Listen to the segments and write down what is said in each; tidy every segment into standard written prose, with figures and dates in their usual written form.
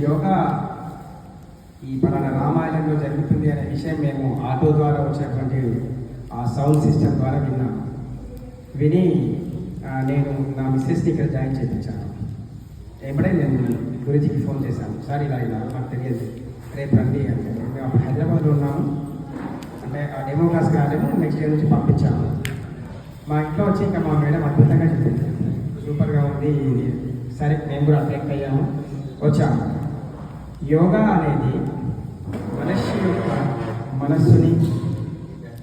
యోగా ఈ పలానా రామాయణంలో జరుగుతుంది అనే విషయం మేము ఆటో ద్వారా వచ్చినటువంటి ఆ సౌండ్ సిస్టమ్ ద్వారా విన్నాము. విని నేను నా మిస్సెస్ని ఇక్కడ జాయిన్ చేయించాను. ఎప్పుడైనా నేను గురుజీకి ఫోన్ చేశాను, సార్ ఇలా నాకు తెలియదు, రేపు రండి అంటే. మేము అప్పుడు హైదరాబాద్లో ఉన్నాము, అంటే ఆ డెమో క్లాస్ రాలేదు, నెక్స్ట్ డే నుంచి పంపించాము. మా ఇంట్లో వచ్చి ఇంకా మా మేడం అద్భుతంగా చెప్పింది, సూపర్గా ఉంది, సరే మేము కూడా అటెక్ట్ అయ్యాము, వచ్చాము. యోగా అనేది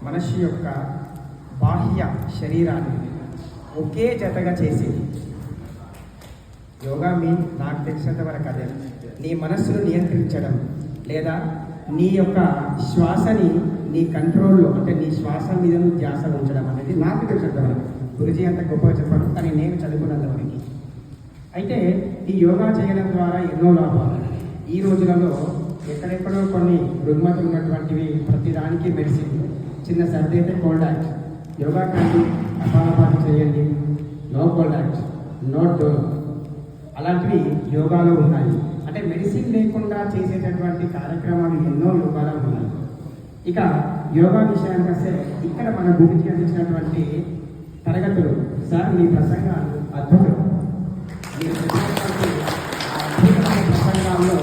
మనస్సు యొక్క బాహ్య శరీరాన్ని ఒకే జతగా చేసేది. యోగా మీన్ నాకు తెలిసినంత వరకు అదే, నీ మనస్సును నియంత్రించడం లేదా నీ యొక్క శ్వాసని నీ కంట్రోల్లో, అంటే నీ శ్వాస మీద ధ్యాస ఉంచడం అనేది నాకు తెలిసినంత వరకు. గురుజీ అంత గొప్పగా చెప్పడం, కానీ నేను చదువుకున్నంత వరకు. అయితే ఈ యోగా చేయడం ద్వారా ఎన్నో లాభాలు. ఈ రోజులలో ఎక్కడెక్కడో కొన్ని రుగ్మతలు ఉన్నటువంటివి, ప్రతిదానికి మెడిసిన్. చిన్న సర్ది అయితే కోల్డ్ యాక్ట్, యోగా కండి అపాలపాటి చేయండి, నో కోల్డ్ యాక్ట్, నో డోర్, అలాంటివి యోగాలో ఉన్నాయి. అంటే మెడిసిన్ లేకుండా చేసేటటువంటి కార్యక్రమాలు ఎన్నో యోగాలో ఉన్నాయి. ఇక యోగా విషయానికి వస్తే ఇక్కడ మన గురించి అందించినటువంటి తరగతులు, సార్ మీ ప్రసంగాలు అద్భుతం. మీరు అద్భుతమైన ప్రసంగాల్లో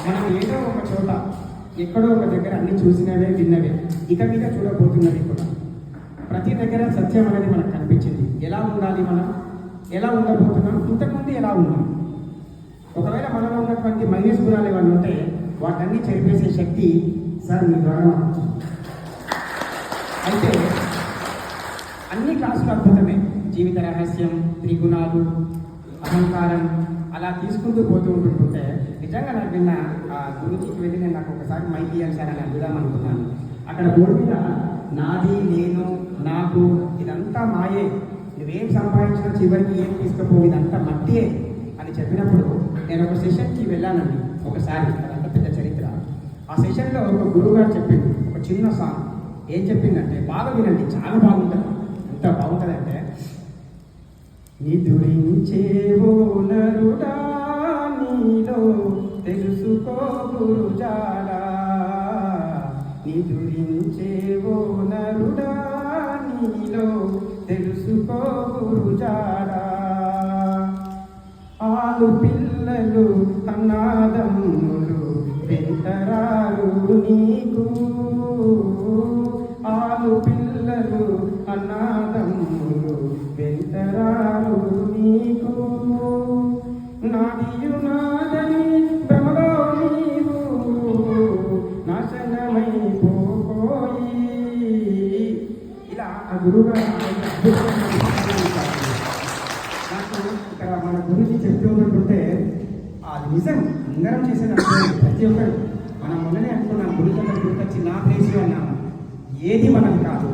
మనం ఏదో ఒక చోట ఎక్కడో ఒక దగ్గర అన్ని చూసినవే విన్నవే, ఇక మీద చూడబోతున్నది కూడా. ప్రతి దగ్గర సత్యం అనేది మనకు కనిపించింది. ఎలా ఉండాలి, మనం ఎలా ఉండబోతున్నాం, ఇంతకుముందు ఎలా ఉన్నాం. ఒకవేళ మనలో ఉన్నటువంటి మైనస్ గుణాలు ఏమన్నా ఉంటే వాటన్ని చెరిపేసే శక్తి సార్ మీ ద్వారా. అయితే అన్ని క్లాసులు అద్భుతమే, జీవిత రహస్యం, త్రిగుణాలు, అహంకారం, అలా తీసుకుంటూ పోతూ ఉంటుంటే నిజంగా నాకు నిన్న ఆ గురుజీకి వెళ్ళి నేను నాకు ఒకసారి మైక్ ఇయ్యాను సార్ అని అడుగుదాం అనుకున్నాను. అక్కడ బోర్డు మీద నాది, నేను, నాకు, ఇదంతా మాయే, నువ్వేం సంపాదించినా చివరికి ఏం తీసుకుపోవు, ఇదంతా మట్టియే అని చెప్పినప్పుడు నేను ఒక సెషన్కి వెళ్ళానండి ఒకసారి. అదంతా పెద్ద చరిత్ర. ఆ సెషన్లో ఒక గురువు గారు చెప్పింది ఒక చిన్న సాంగ్. ఏం చెప్పిందంటే, బాగా వినండి, చాలా బాగుంటుంది. ఎంత బాగుంటుందంటే, నిదురించేవో నరుడా నీలో తెలుసుకో గురుజాడా, నిదురించేవో నరుడా నీలో తెలుసుకో గురుజాడా, ఆలు పిల్లలు అన్నాదమ్ములు వెంటరారు నీకు, ఆలు పిల్లలు అన్నాదమ్ములు వెంటరారు నీకు, నాదియు నాదని భ్రమలో నీవు నాశనమైపోయి. ఇలా ఆ గురువుగారు నాకు ఇక్కడ మన గురించి చెప్తూ ఉన్నట్టుంటే అది నిజం. అందరం చేసేది ప్రతి ఒక్కరు. మనం మొన్ననే అనుకున్నాం, గురుజంగా గుర్తొచ్చి నా ప్లేస్లో అన్నాము. ఏది మనది కాదు.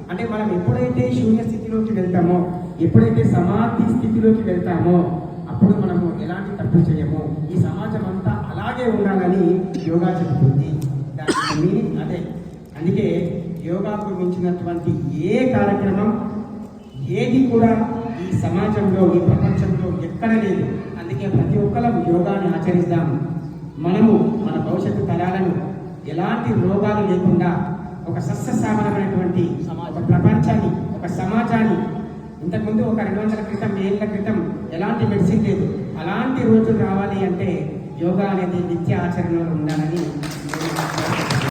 అంటే మనం ఎప్పుడైతే శూన్య స్థితిలోకి వెళ్తామో, ఎప్పుడైతే సమాధి స్థితిలోకి వెళ్తామో అప్పుడు మనము ఎలాంటి తప్పు చేయము. ఈ సమాజం అంతా అలాగే ఉండాలని యోగా చెబుతుంది. దానికి మీనింగ్ అదే. అందుకే యోగాకు మించినటువంటి ఏ కార్యక్రమం, ఏది కూడా ఈ సమాజంలో, ఈ ప్రపంచంలో ఎక్కడ లేదు. అందుకే ప్రతి ఒక్కరం యోగాని ఆచరిస్తాము. మనము మన భవిష్యత్తు తరాలను ఎలాంటి రోగాలు లేకుండా ఒక సస్యశ్యామలమైనటువంటి ఒక ప్రపంచాన్ని, ఒక సమాజాన్ని, ఇంతకుముందు ఒక 200 క్రితం, ఏళ్ళ క్రితం ఎలాంటి మెడిసిన్ లేదు, అలాంటి రోజులు రావాలి అంటే యోగా అనేది నిత్య ఆచరణలో ఉండాలని